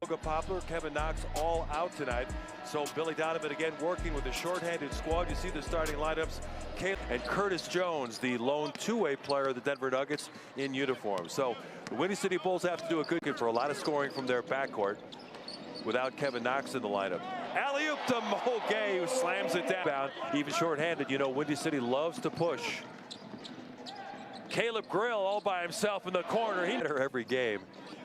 Poplar, Kevin Knox all out tonight. So Billy Donovan again working with the shorthanded squad. You see the starting lineups. And Curtis Jones, the lone two-way player of the Denver Nuggets in uniform. So the Windy City Bulls have to do a good for a lot of scoring from their backcourt without Kevin Knox in the lineup. Alley-oop to Mo Gay, who slams it down. Even shorthanded, you know, Windy City loves to push. Caleb Grill all by himself in the corner. He every game.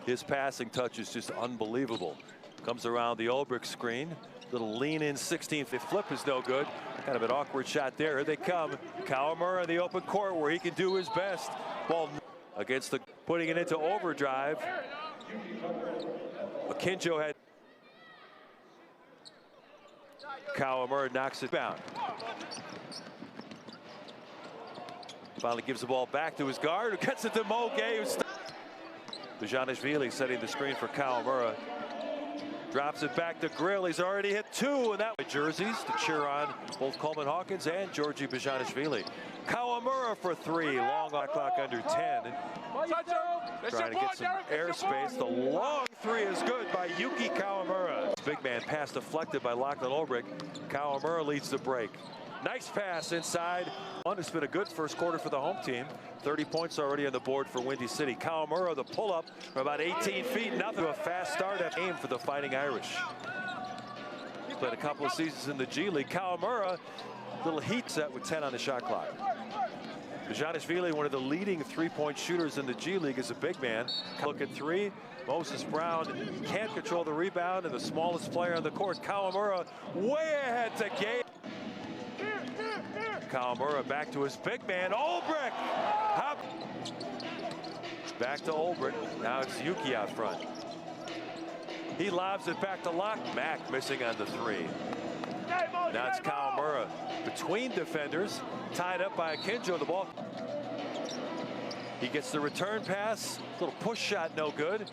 His passing touch is just unbelievable. Comes around the Ulbrich screen. Little lean in 16th. The flip is no good. Kind of an awkward shot there. Here they come. Kawamura in the open court where he can do his best. Ball against the putting it into overdrive. Akinjo had Kawamura knocks it down. Finally gives the ball back to his guard, who gets it to Mo Gay. Bezhanishvili setting the screen for Kawamura. Drops it back to Grill. He's already hit two, and that jerseys to cheer on both Coleman Hawkins and Georgie Bezhanishvili. Kawamura for three. Long on clock under 10. Trying to get some airspace. The long three is good by Yuki Kawamura. Big man pass deflected by Lachlan Ulbrich. Kawamura leads the break. Nice pass inside. It's been a good first quarter for the home team. 30 points already on the board for Windy City. Kawamura, the pull-up from about 18 feet. Nothing. A fast start at aim for the Fighting Irish. Played a couple of seasons in the G League. Kawamura, little heat set with 10 on the shot clock. Bezhanishvili, one of the leading three-point shooters in the G League, is a big man. Look at three. Moses Brown can't control the rebound, and the smallest player on the court, Kawamura, way ahead to Gay. Kawamura back to his big man, Ulbrich. Back to Ulbrich. Now it's Yuki out front. He lobs it back to Locke. Mack missing on the three. Now it's Kawamura between defenders, tied up by Akinjo. The ball. He gets the return pass. Little push shot, no good.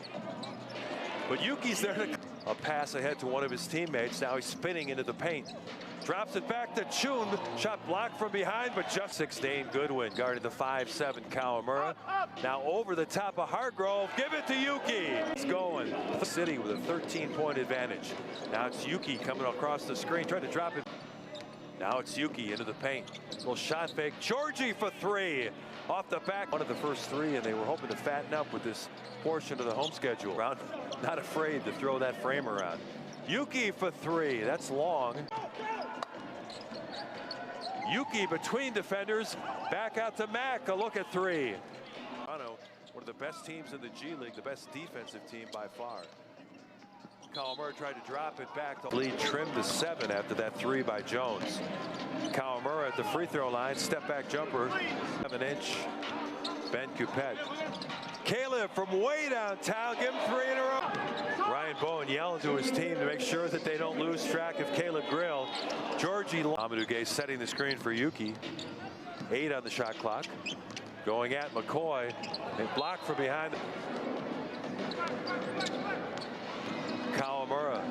But Yuki's there to a pass ahead to one of his teammates. Now he's spinning into the paint. Drops it back to Chun. Shot blocked from behind, but just 16. Goodwin guarding the 5'7" Kawamura. Now over the top of Hargrove. Give it to Yuki. It's going. The City with a 13-point advantage. Now it's Yuki coming across the screen, trying to drop it. Now it's Yuki into the paint. Little shot fake. Georgie for three. Off the back. One of the first three, and they were hoping to fatten up with this portion of the home schedule. Not afraid to throw that frame around. Yuki for three. That's long. Yuki between defenders. Back out to Mack. A look at three. One of the best teams in the G League. The best defensive team by far. Kawamura tried to drop it back. The lead trimmed to 7 after that three by Jones. Kawamura at the free throw line. Step back jumper. 7-inch. Ben Coupet. Caleb from way downtown. Give him 3 in a row. Ryan Bowen yelling to his team to make sure that they don't lose track of Caleb Grill. Georgie Amadou Gay setting the screen for Yuki. 8 on the shot clock. Going at McCoy. And blocked from behind. Kawamura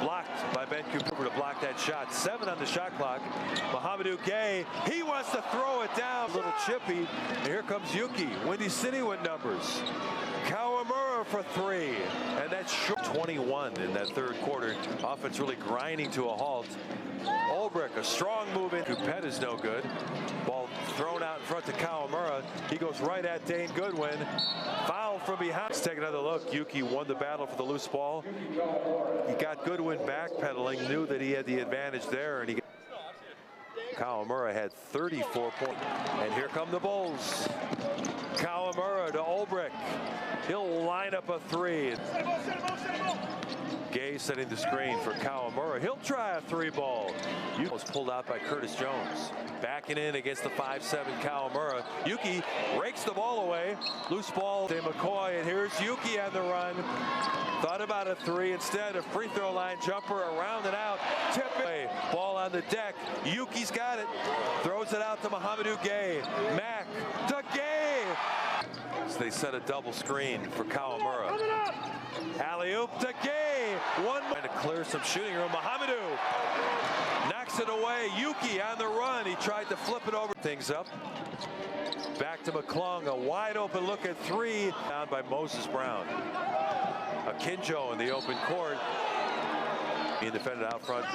blocked by Ben Cooper to block that shot. 7 on the shot clock. Mohamedou Gay, he wants to throw it down. A little chippy. And here comes Yuki. Windy City with numbers. Kawamura for three. And that's short. 21 in that third quarter. Offense really grinding to a halt. Ulbrich, a strong move in. Coupet is no good. Ball thrown out in front to Kawamura. He goes right at Dane Goodwin. Foul from behind. Let's take another look. Yuki won the battle for the loose ball. He got Goodwin backpedaling, knew that he had the advantage there, and Kawamura had 34 points. And here come the Bulls. Kawamura to Ulbrich. He'll line up a three. Gay setting the screen for Kawamura. He'll try a three ball. Yuki was pulled out by Curtis Jones. Backing in against the 5'7" Kawamura. Yuki rakes the ball away. Loose ball to McCoy, and here's Yuki on the run. Thought about a three. Instead, a free throw line jumper around and out. Tip it. Ball on the deck. Yuki's got it. Throws it out to Mohamedou Gay. Mack to Gay. So they set a double screen for Kawamura. Alley-oop to Gay. One trying to clear some shooting room. Mohamedou knocks it away. Yuki on the run. He tried to flip it over. Things up. Back to McClung. A wide open look at three. Down by Moses Brown. Akinjo in the open court. Being defended out front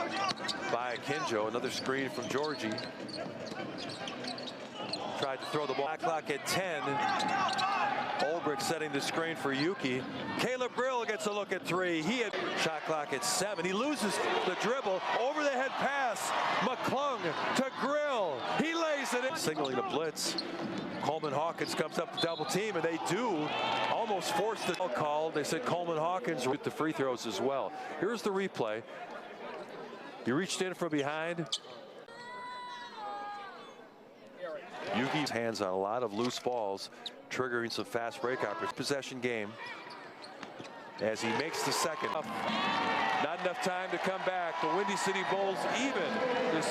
by Akinjo. Another screen from Georgie. Tried to throw the ball. Clock at 10. Ulbrich setting the screen for Yuki. Caleb Brill gets a look at 3. He had shot clock at 7. He loses the dribble. Over the head pass. McClung to Grill. He lays it in. Signaling the blitz. Coleman Hawkins comes up to double team, and they do almost force the call. They said Coleman Hawkins with the free throws as well. Here's the replay. He reached in from behind. Yuki's hands on a lot of loose balls, triggering some fast break opportunities. Possession game as he makes the second. Not enough time to come back. The Windy City Bulls even. This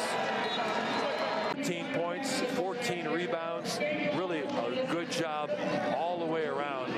13 points, 14 rebounds. Really a good job all the way around.